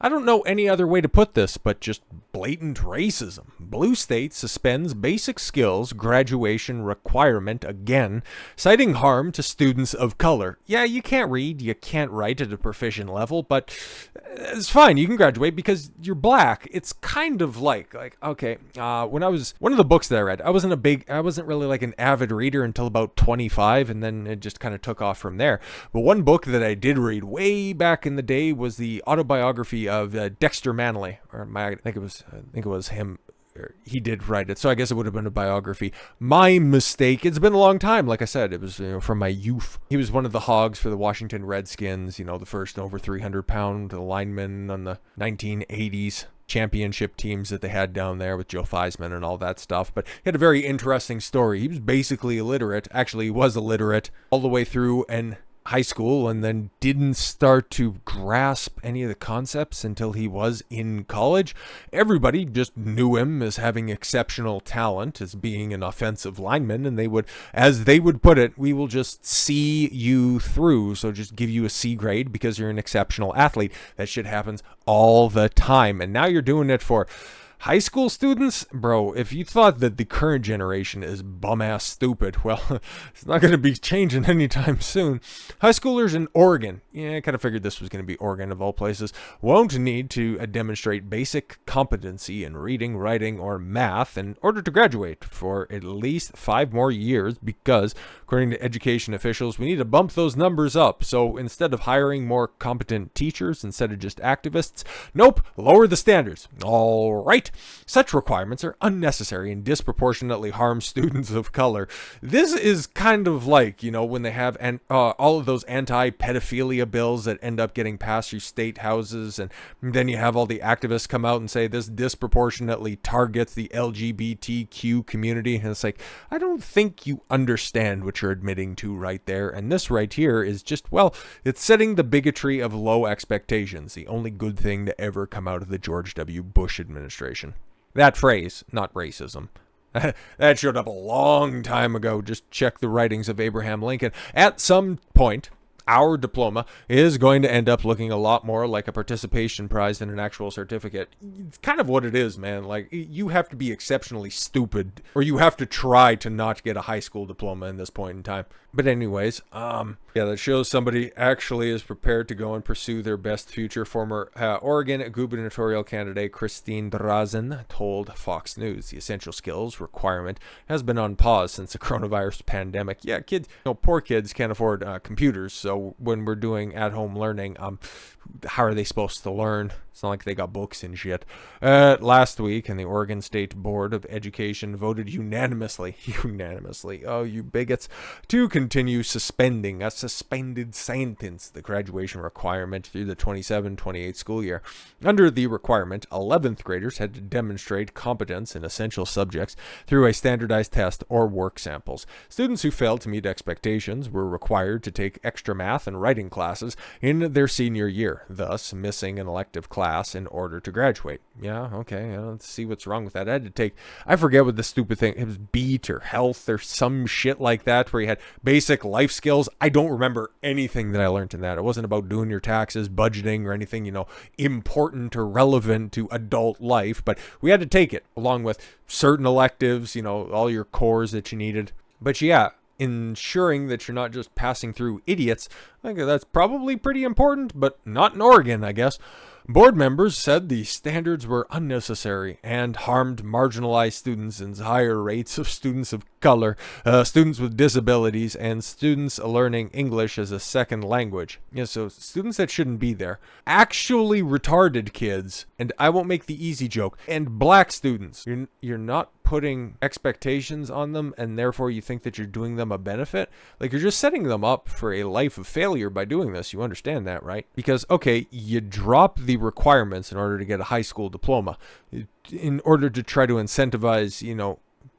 I don't know any other way to put this, but just blatant racism. Blue state suspends basic skills graduation requirement again, citing harm to students of color. Yeah, you can't read, you can't write at a proficient level, but it's fine. You can graduate because you're black. It's kind of like okay. When I was one of the books that I read, I wasn't really like an avid reader until about 25, and then it just kind of took off from there. But one book that I did read way back in the day was the autobiography of Dexter Manley, I think it was him. He did write it, so I guess it would have been a biography. My mistake. It's been a long time. Like I said, it was from my youth. He was one of the hogs for the Washington Redskins. The first over 300-pound lineman on the 1980s championship teams that they had down there with Joe Theismann and all that stuff. But he had a very interesting story. He was basically illiterate. Actually, he was illiterate all the way through and high school, and then didn't start to grasp any of the concepts until he was in college. Everybody just knew him as having exceptional talent, as being an offensive lineman, and they would, as they would put it, we will just see you through, so just give you a C grade because you're an exceptional athlete. That shit happens all the time, and now you're doing it for high school students. Bro, if you thought that the current generation is bum-ass stupid, well, it's not going to be changing anytime soon. High schoolers in Oregon, yeah, I kind of figured this was going to be Oregon of all places, won't need to demonstrate basic competency in reading, writing, or math in order to graduate for at least 5 more years because, according to education officials, we need to bump those numbers up. So instead of hiring more competent teachers instead of just activists, nope, lower the standards. All right. Such requirements are unnecessary and disproportionately harm students of color. This is kind of like, when they have all of those anti-pedophilia bills that end up getting passed through state houses, and then you have all the activists come out and say this disproportionately targets the LGBTQ community. And it's like, I don't think you understand what you're admitting to right there. And this right here is just, well, it's setting the bigotry of low expectations, the only good thing to ever come out of the George W. Bush administration. That phrase, not racism. That showed up a long time ago. Just check the writings of Abraham Lincoln. At some point, our diploma is going to end up looking a lot more like a participation prize than an actual certificate. It's kind of what it is, man. Like, you have to be exceptionally stupid, or you have to try to not get a high school diploma in this point in time. But anyways, yeah, that shows somebody actually is prepared to go and pursue their best future. Former Oregon gubernatorial candidate Christine Drazen told Fox News the essential skills requirement has been on pause since the coronavirus pandemic. Yeah, kids, poor kids can't afford computers, so when we're doing at-home learning, how are they supposed to learn? It's not like they got books and shit. Last week, and the Oregon State Board of Education voted unanimously, oh, you bigots, to continue suspending a suspended sentence the graduation requirement through the 27-28 school year. Under the requirement, 11th graders had to demonstrate competence in essential subjects through a standardized test or work samples. Students who failed to meet expectations were required to take extra math and writing classes in their senior year, thus missing an elective class in order to graduate. Yeah, okay, let's see what's wrong with that. I had to take, I forget what the stupid thing, it was BEAT or health or some shit like that, where you had basic life skills. I don't remember anything that I learned in that. It wasn't about doing your taxes, budgeting, or anything, important or relevant to adult life, but we had to take it along with certain electives, all your cores that you needed. But yeah, ensuring that you're not just passing through idiots, I think that's probably pretty important, but not in Oregon, I guess. Board members said the standards were unnecessary and harmed marginalized students and higher rates of students of color, students with disabilities, and students learning English as a second language. Yeah, so students that shouldn't be there. Actually retarded kids, and I won't make the easy joke, and black students. You're not putting expectations on them, and therefore you think that you're doing them a benefit. Like, you're just setting them up for a life of failure by doing this. You understand that, right? Because, okay, you drop the requirements in order to get a high school diploma, in order to try to incentivize,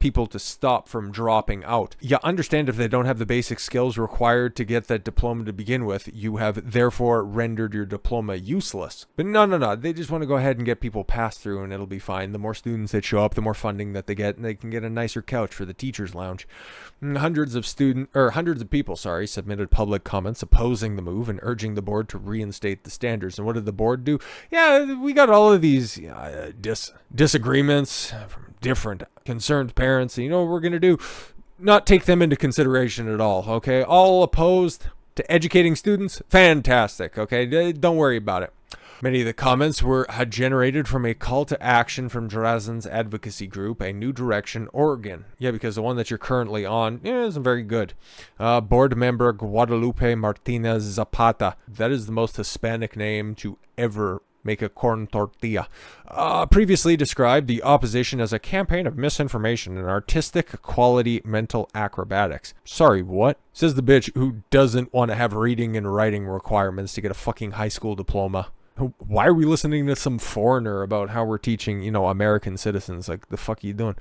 people to stop from dropping out. You understand if they don't have the basic skills required to get that diploma to begin with, you have therefore rendered your diploma useless. But no. They just want to go ahead and get people passed through and it'll be fine. The more students that show up, the more funding that they get, and they can get a nicer couch for the teacher's lounge. Hundreds of people submitted public comments opposing the move and urging the board to reinstate the standards. And what did the board do? Yeah, we got all of these disagreements from different concerned parents. And you know what we're going to do? Not take them into consideration at all, okay? All opposed to educating students? Fantastic, okay? Don't worry about it. Many of the comments had generated from a call to action from Drazen's advocacy group, A New Direction, Oregon. Yeah, because the one that you're currently on isn't very good. Board member Guadalupe Martinez Zapata. That is the most Hispanic name to ever make a corn tortilla. Previously described the opposition as a campaign of misinformation and artistic quality mental acrobatics. Sorry, what? Says the bitch who doesn't want to have reading and writing requirements to get a fucking high school diploma. Why are we listening to some foreigner about how we're teaching, American citizens? Like, the fuck are you doing?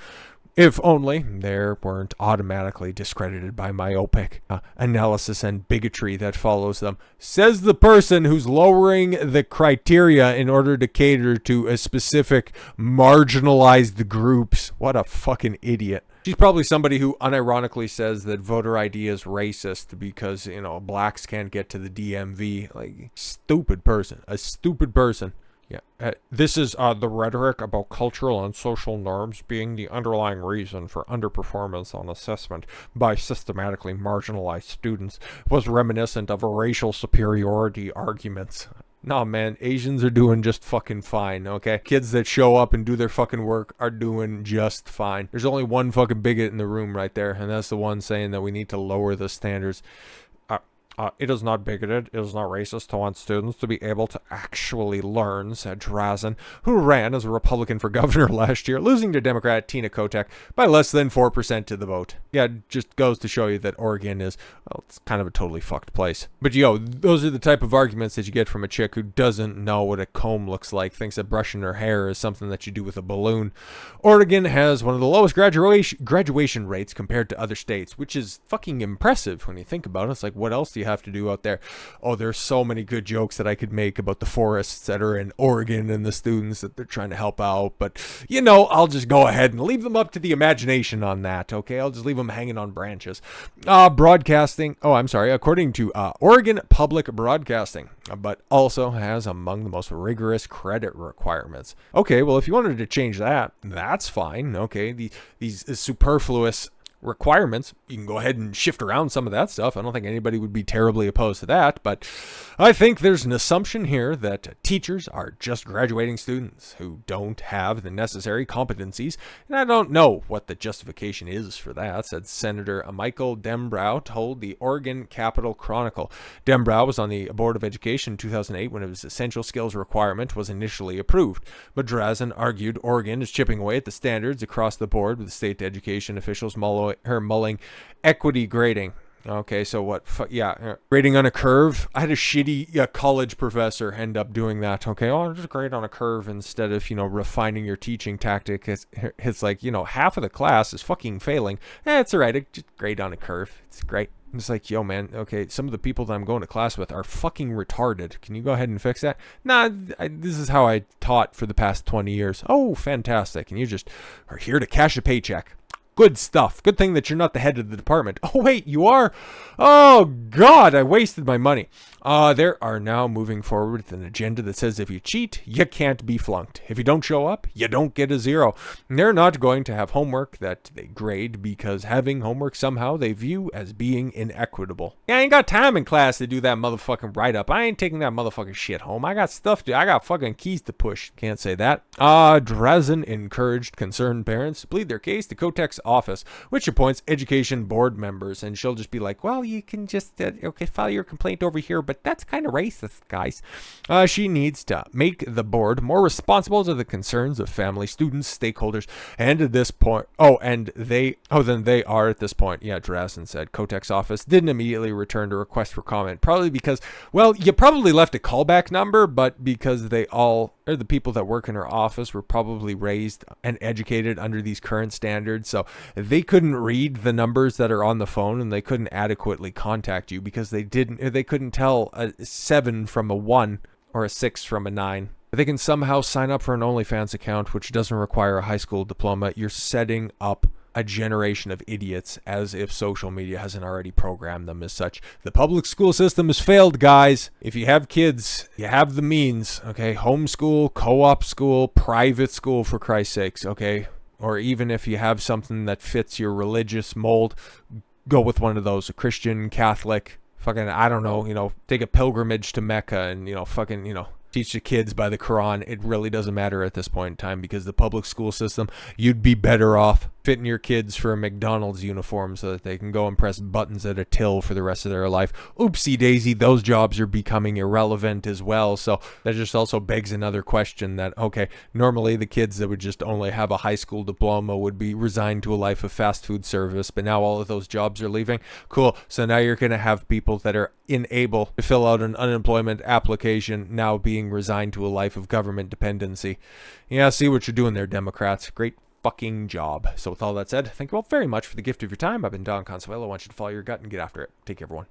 If only they weren't automatically discredited by myopic analysis and bigotry that follows them. Says the person who's lowering the criteria in order to cater to a specific marginalized groups. What a fucking idiot. She's probably somebody who unironically says that voter ID is racist because, blacks can't get to the DMV. Like, stupid person. A stupid person. Yeah, this is the rhetoric about cultural and social norms being the underlying reason for underperformance on assessment by systematically marginalized students was reminiscent of racial superiority arguments. Nah, man, Asians are doing just fucking fine, okay? Kids that show up and do their fucking work are doing just fine. There's only one fucking bigot in the room right there, and that's the one saying that we need to lower the standards. It is not bigoted, it is not racist to want students to be able to actually learn, said Drazen, who ran as a Republican for governor last year, losing to Democrat Tina Kotek by less than 4% to the vote. Yeah, it just goes to show you that Oregon is, it's kind of a totally fucked place. But those are the type of arguments that you get from a chick who doesn't know what a comb looks like, thinks that brushing her hair is something that you do with a balloon. Oregon has one of the lowest graduation rates compared to other states, which is fucking impressive when you think about it. It's like, what else do you have to do out there? Oh, there's so many good jokes that I could make about the forests that are in Oregon and the students that they're trying to help out, but I'll just go ahead and leave them up to the imagination on that, okay? I'll just leave them hanging on branches. According to Oregon Public Broadcasting, but also has among the most rigorous credit requirements. Okay, well, if you wanted to change that, that's fine, okay? These superfluous requirements, you can go ahead and shift around some of that stuff. I don't think anybody would be terribly opposed to that, but I think there's an assumption here that teachers are just graduating students who don't have the necessary competencies, and I don't know what the justification is for that, said Senator Michael Dembrow told the Oregon Capitol Chronicle. Dembrow was on the Board of Education in 2008 when his essential skills requirement was initially approved, but Drazen argued Oregon is chipping away at the standards across the board, with state education officials mulling equity grading. Okay, so what? Grading on a curve. I had a shitty college professor end up doing that. Okay, I'll just grade on a curve instead of, refining your teaching tactic. It's like, half of the class is fucking failing. It's all right. I just grade on a curve. It's great. It's like, yo, man, okay, some of the people that I'm going to class with are fucking retarded. Can you go ahead and fix that? Nah, this is how I taught for the past 20 years. Oh, fantastic. And you just are here to cash a paycheck. Good stuff. Good thing that you're not the head of the department. Oh, wait, you are? Oh, God, I wasted my money. They are now moving forward with an agenda that says if you cheat, you can't be flunked. If you don't show up, you don't get a 0. And they're not going to have homework that they grade because having homework somehow they view as being inequitable. Yeah, I ain't got time in class to do that motherfucking write-up. I ain't taking that motherfucking shit home. I got stuff to, I got fucking keys to push. Can't say that. Drazen encouraged concerned parents to plead their case to Kotek's office, which appoints education board members. And she'll just be like, well, you can just, file your complaint over here, but that's kind of racist, guys. She needs to make the board more responsible to the concerns of family, students, stakeholders, and at this point, then they are at this point. Yeah, Drazen said. Kotek's office didn't immediately return to request for comment, probably because, well, you probably left a callback number, but because the people that work in her office were probably raised and educated under these current standards, so they couldn't read the numbers that are on the phone, and they couldn't adequately contact you because they couldn't tell a 7 from a 1 or a 6 from a 9. If they can somehow sign up for an OnlyFans account, which doesn't require a high school diploma, you're setting up a generation of idiots, as if social media hasn't already programmed them as such. The public school system has failed, guys. If you have kids, you have the means, okay? Homeschool, co-op school, private school, for Christ's sakes, okay? Or even if you have something that fits your religious mold, go with one of those, a Christian, Catholic, fucking, I don't know, take a pilgrimage to Mecca and, teach the kids by the Quran. It really doesn't matter at this point in time, because the public school system, you'd be better off fitting your kids for a McDonald's uniform so that they can go and press buttons at a till for the rest of their life. Oopsie daisy, those jobs are becoming irrelevant as well. So that just also begs another question that, okay, normally the kids that would just only have a high school diploma would be resigned to a life of fast food service, but now all of those jobs are leaving. Cool. So now you're going to have people that are unable to fill out an unemployment application now being resigned to a life of government dependency. Yeah, see what you're doing there, Democrats. Great fucking job. So with all that said, thank you all very much for the gift of your time. I've been Don Consuelo. I want you to follow your gut and get after it. Take care, everyone.